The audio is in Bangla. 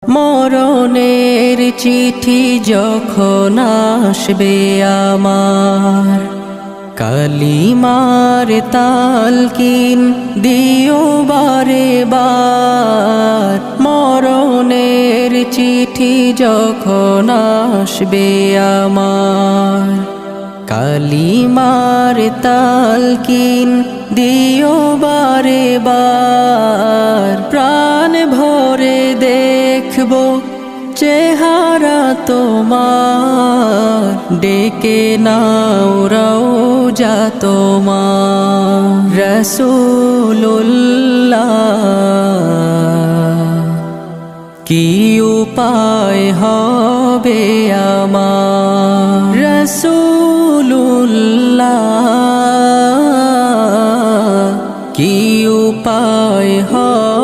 মরণের চিঠি যখন আসবে আমার, কালিমার তালকিন দিও বারে বার। মরণের চিঠি যখন আসবে আমার, কালিমার তালকিন দিও বারে বার। প্রাণ ভরে দেখবো চেহারা তোমার, ডেকে নাও রওজা তোমার। রাসূলুল্লাহ কি উপায় হবে আমার, রাসূলুল্লাহ কি উপায় হবে